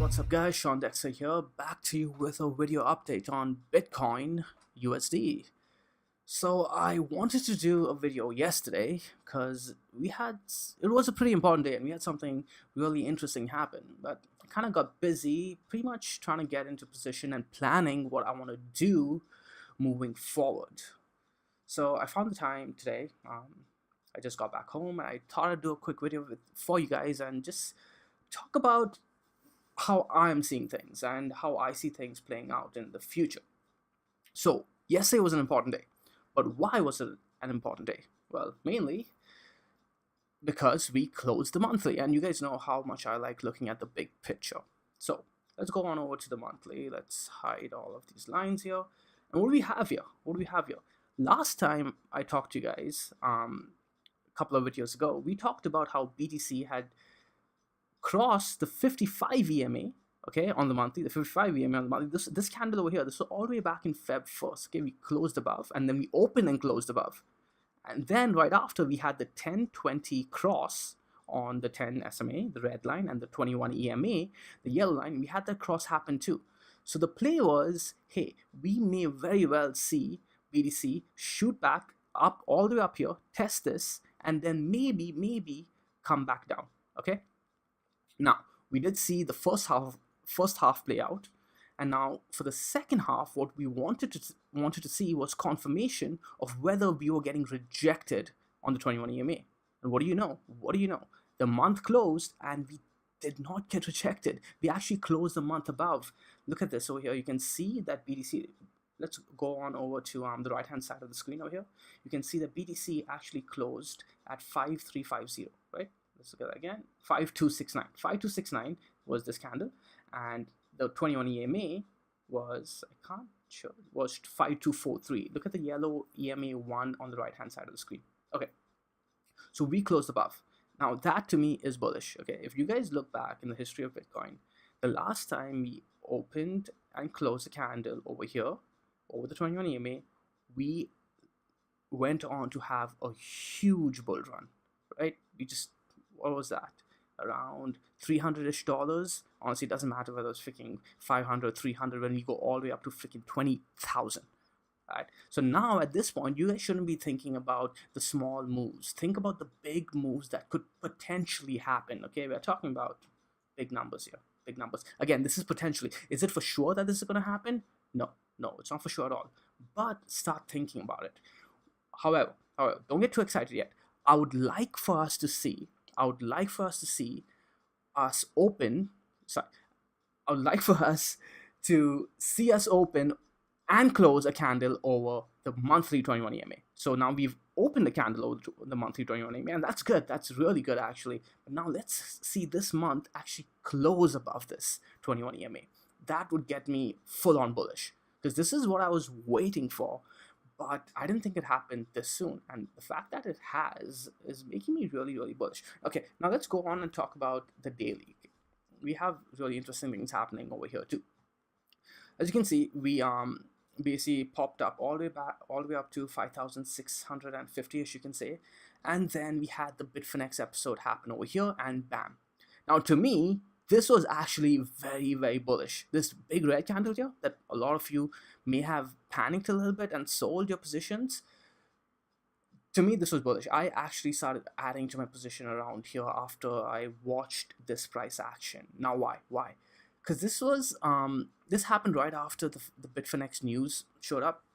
what's up guys, Sean Dexter here, back to you with a video update on Bitcoin USD. So I wanted to do a video yesterday because it was a pretty important day and we had something really interesting happen, but I kind of got busy pretty much trying to get into position and planning what I want to do moving forward. So I found the time today. I just got back home and I thought I'd do a quick video for you guys and just talk about how I'm seeing things and how I see things playing out in the future. So yesterday was an important day, but why was it an important day? Well, mainly because we closed the monthly, and you guys know how much I like looking at the big picture. So let's go on over to the monthly. Let's hide all of these lines here. And what do we have here? Last time I talked to you guys, a couple of videos ago, we talked about how BTC had crossed the 55 EMA, okay, on the monthly, the 55 EMA on the monthly. This candle over here, this was all the way back in Feb 1st, okay, we closed above, and then we opened and closed above. And then right after, we had the 1020 cross on the 10 SMA, the red line, and the 21 EMA, the yellow line. We had that cross happen too. So the play was, hey, we may very well see BTC shoot back up, all the way up here, test this, and then maybe come back down, okay? Now, we did see the first half play out, and now for the second half, what we wanted to see was confirmation of whether we were getting rejected on the 21 EMA. And what do you know? The month closed, and we did not get rejected. We actually closed the month above. Look at this over here. You can see that BTC. Let's go on over to the right-hand side of the screen over here. You can see that BTC actually closed at 5350, right? Let's look at that again. 5269. 5269 was this candle, and the 21 EMA was, was 5243. Look at the yellow EMA 1 on the right-hand side of the screen. Okay, so we closed above. Now that to me is bullish. Okay, if you guys look back in the history of Bitcoin, the last time we opened and closed a candle over here, over the 21 EMA, we went on to have a huge bull run, right? What was that? Around $300-ish. Honestly, it doesn't matter whether it's freaking 500, 300, when we go all the way up to freaking 20,000. Right? So now at this point, you guys shouldn't be thinking about the small moves. Think about the big moves that could potentially happen. Okay, we're talking about big numbers here. Big numbers. Again, this is potentially. Is it for sure that this is going to happen? No, it's not for sure at all. But start thinking about it. However, don't get too excited yet. I would like for us to see us open. Sorry, I would like for us to see us open and close a candle over the monthly 21 EMA. So now we've opened the candle over the monthly 21 EMA, and that's good. That's really good, actually. But now let's see this month actually close above this 21 EMA. That would get me full on bullish, because this is what I was waiting for. But I didn't think it happened this soon, and the fact that it has is making me really bullish. Okay, now let's go on and talk about the daily. We have really interesting things happening over here too. As you can see, we basically popped up all the way up to 5,650, as you can say, and then we had the Bitfinex episode happen over here, and bam. Now to me, this was actually very bullish. This big red candle here that a lot of you may have panicked a little bit and sold your positions. To me, this was bullish. I actually started adding to my position around here after I watched this price action. Now why? Because this happened right after the Bitfinex news showed up,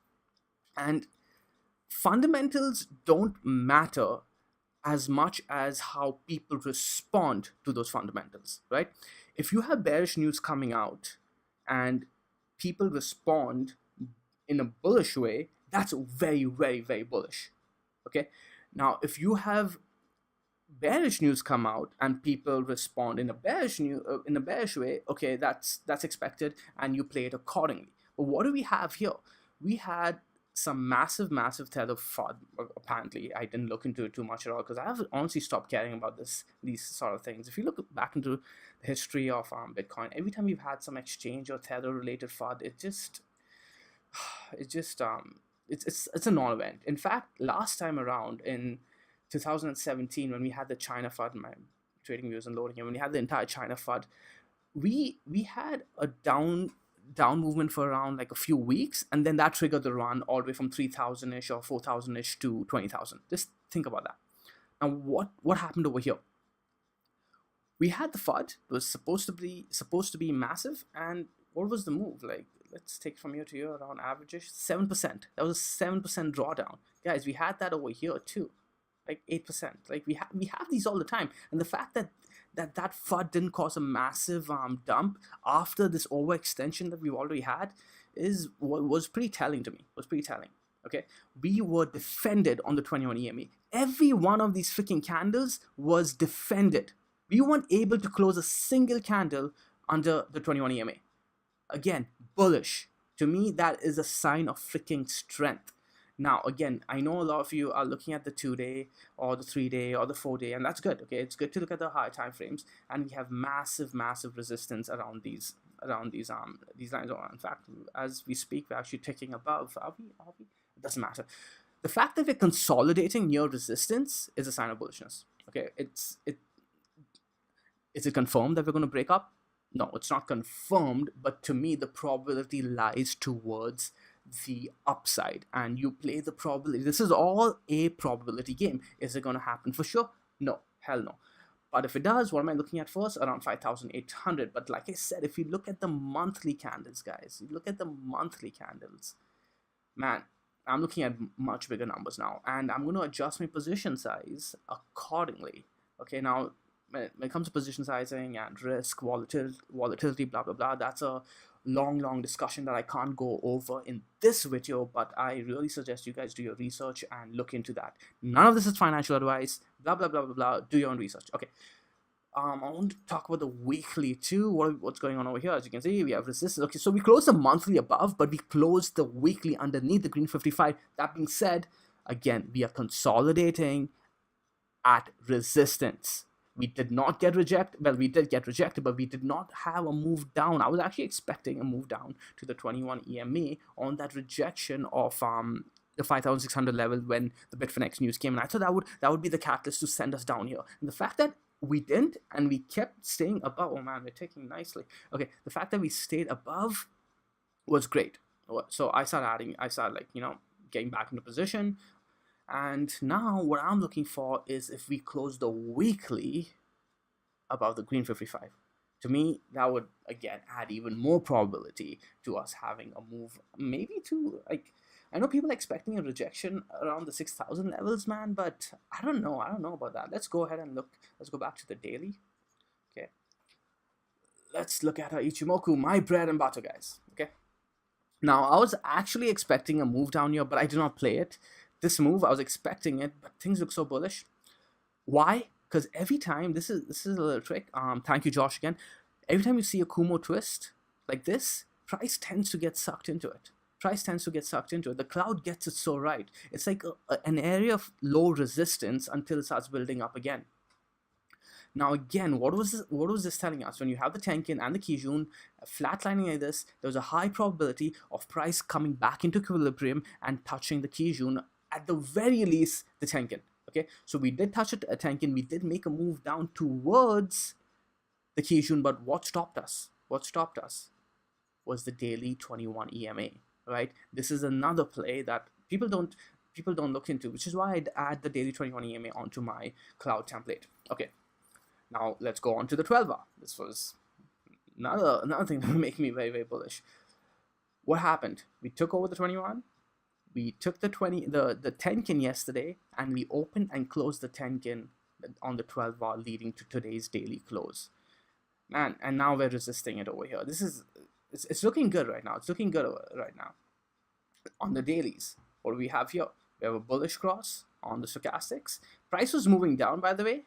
and fundamentals don't matter as much as how people respond to those fundamentals, right? If you have bearish news coming out and people respond in a bullish way, that's very bullish. Okay, now if you have bearish news come out and people respond in a bearish way, okay, that's expected, and you play it accordingly. But what do we have here? We had some massive tether FUD. Apparently, I didn't look into it too much at all, because I have honestly stopped caring about these sort of things. If you look back into the history of Bitcoin, every time we've had some exchange or tether related FUD, it's a non-event. In fact, last time around in 2017, when we had the China FUD, my trading views and loading here, when we had the entire China FUD, we had a down movement for around like a few weeks, and then that triggered the run all the way from 3,000 ish or 4,000 ish to 20,000. Just think about that. Now, what happened over here? We had the FUD. It was supposed to be massive, and what was the move? Like, let's take from here to here around average-ish 7%. That was a 7% drawdown, guys. We had that over here too, like 8%. Like we have these all the time, and the fact that FUD didn't cause a massive dump after this overextension that we've already had was pretty telling to me. Was pretty telling. Okay, we were defended on the 21 EMA. Every one of these freaking candles was defended. We weren't able to close a single candle under the 21 EMA. Again, bullish. To me, that is a sign of freaking strength. Now, again, I know a lot of you are looking at the 2-day or the 3-day or the 4-day, and that's good. Okay, it's good to look at the higher time frames, and we have massive resistance around these lines. Or in fact, as we speak, we're actually ticking above. Are we? It doesn't matter. The fact that we're consolidating near resistance is a sign of bullishness. Okay, is it confirmed that we're going to break up? No, it's not confirmed, but to me, the probability lies towards the upside, and you play the probability. This is all a probability game. Is it going to happen for sure? No, hell no. But if it does, what am I looking at first? Around 5,800. But like I said, if you look at the monthly candles, guys, you look at the monthly candles, man, I'm looking at much bigger numbers now, and I'm going to adjust my position size accordingly. Okay, now when it comes to position sizing and risk, volatility, blah blah blah, that's a long discussion that I can't go over in this video, but I really suggest you guys do your research and look into that. None of this is financial advice, blah blah blah blah blah. Do your own research. Okay, I want to talk about the weekly too. What's going on over here? As you can see, we have resistance. Okay, so we closed the monthly above, but we closed the weekly underneath the green 55. That being said, again, we are consolidating at resistance. We did not get rejected. Well, we did get rejected, but we did not have a move down. I was actually expecting a move down to the 21 EMA on that rejection of the 5,600 level when the Bitfinex news came, and I thought that would be the catalyst to send us down here. And the fact that we didn't, and we kept staying above. Oh man, we're taking nicely. Okay, the fact that we stayed above was great. So I started getting back into position. And now what I'm looking for is if we close the weekly above the green 55. To me, that would, again, add even more probability to us having a move, maybe to, like, I know people are expecting a rejection around the 6,000 levels, man, but I don't know about that. Let's go ahead and look. Let's go back to the daily. Okay. Let's look at our Ichimoku, my bread and butter, guys. Okay. Now, I was actually expecting a move down here, but I did not play it. This move, I was expecting it, but things look so bullish. Why? Because every time, this is a little trick. Thank you, Josh, again. Every time you see a Kumo twist like this, price tends to get sucked into it. The cloud gets it so right. It's like an area of low resistance until it starts building up again. Now again, what was this telling us? When you have the Tenkin and the Kijun flatlining like this, there's a high probability of price coming back into equilibrium and touching the Kijun, at the very least the Tenkin. Okay, so we did touch it at Tenkin, we did make a move down towards the Kijun, but what stopped us? Was the daily 21 EMA, right? This is another play that people don't look into, which is why I'd add the daily 21 EMA onto my cloud template. Okay, now let's go on to the 12 hour. This was another thing that would make me very bullish. What happened? We took over the 21. We took the 10kin yesterday, and we opened and closed the 10kin on the 12 hour, leading to today's daily close. Man, and now we're resisting it over here. It's looking good right now. On the dailies, what do we have here? We have a bullish cross on the stochastics. Price was moving down, by the way.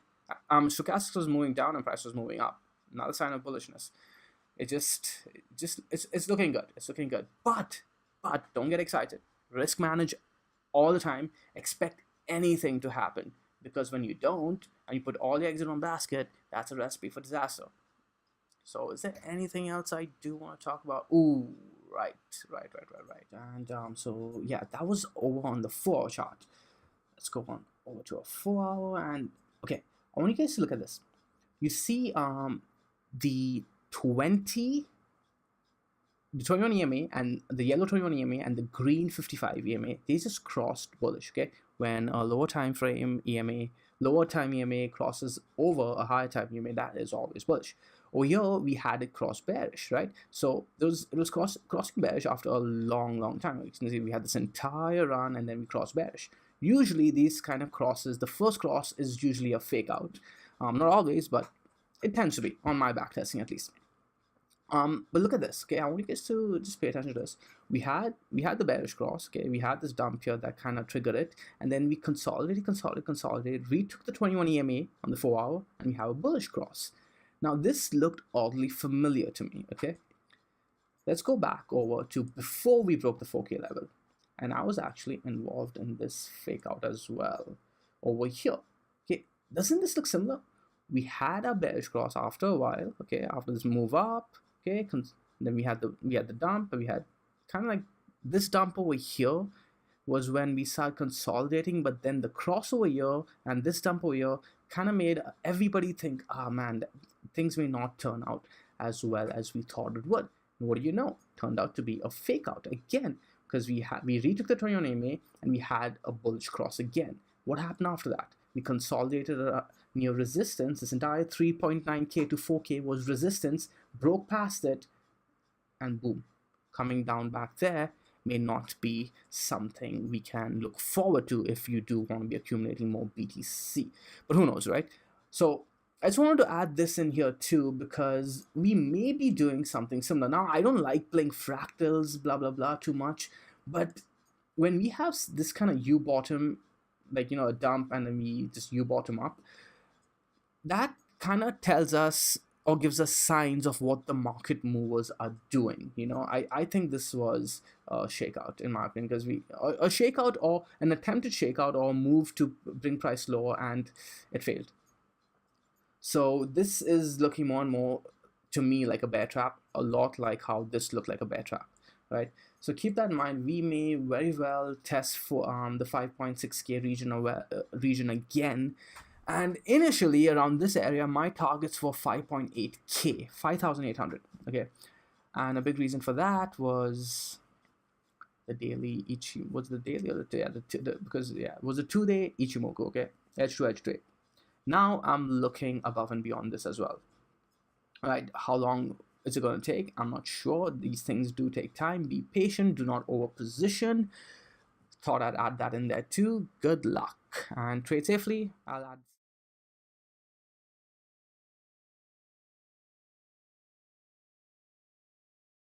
Stochastics was moving down and price was moving up. Another sign of bullishness. It's looking good. But don't get excited. Risk manage all the time. Expect anything to happen, because when you don't and you put all your eggs in one basket, that's a recipe for disaster. So is there anything else I do want to talk about? Ooh, right. And so yeah, that was over on the 4-hour chart. Let's go on over to a 4-hour, and okay, I want you guys to look at this. You see the the 21 EMA and the yellow 21 EMA and the green 55 EMA, they just crossed bullish. Okay, when a lower time EMA crosses over a higher time EMA, that is always bullish. Over here we had it cross bearish, right? So it was crossing bearish after a long time. You can see we had this entire run and then we crossed bearish. Usually these kind of crosses, the first cross is usually a fake out. Not always, but it tends to be, on my back testing at least. But look at this. Okay, I want you guys to just pay attention to this. We had the bearish cross. Okay, we had this dump here that kind of triggered it, and then we consolidated, retook the 21 EMA on the 4-hour, and we have a bullish cross. Now this looked oddly familiar to me. Okay, let's go back over to before we broke the 4K level, and I was actually involved in this fake out as well over here. Okay, doesn't this look similar? We had a bearish cross after a while. Okay, after this move up. Okay, then we had the dump, and we had kind of like this dump over here was when we started consolidating, but then the cross over here and this dump over here kind of made everybody think, ah man, things may not turn out as well as we thought it would. And what do you know? Turned out to be a fake out again, because we retook the 21 EMA and we had a bullish cross again. What happened after that? We consolidated near resistance. This entire 3.9K to 4K was resistance, broke past it, and boom, coming down back there may not be something we can look forward to if you do want to be accumulating more BTC. But who knows, right? So I just wanted to add this in here too, because we may be doing something similar. Now, I don't like playing fractals, blah, blah, blah too much, but when we have this kind of U-bottom, like, you know, a dump and then we just U-bottom up, that kind of tells us or gives us signs of what the market movers are doing. You know, I think this was a shakeout in my opinion, because a shakeout or an attempted shakeout or move to bring price lower, and it failed. So this is looking more and more to me like a bear trap, a lot like how this looked like a bear trap, right? So keep that in mind. We may very well test for the 5.6K region again. And initially around this area, my targets were 5.8K, 5,800. Okay, and a big reason for that was the daily Ichimoku. Was the daily or the day? Because yeah, it was a 2-day Ichimoku. Okay, edge to edge trade. Now I'm looking above and beyond this as well. All right, how long is it going to take? I'm not sure. These things do take time. Be patient. Do not over position. Thought I'd add that in there too. Good luck and trade safely. I'll add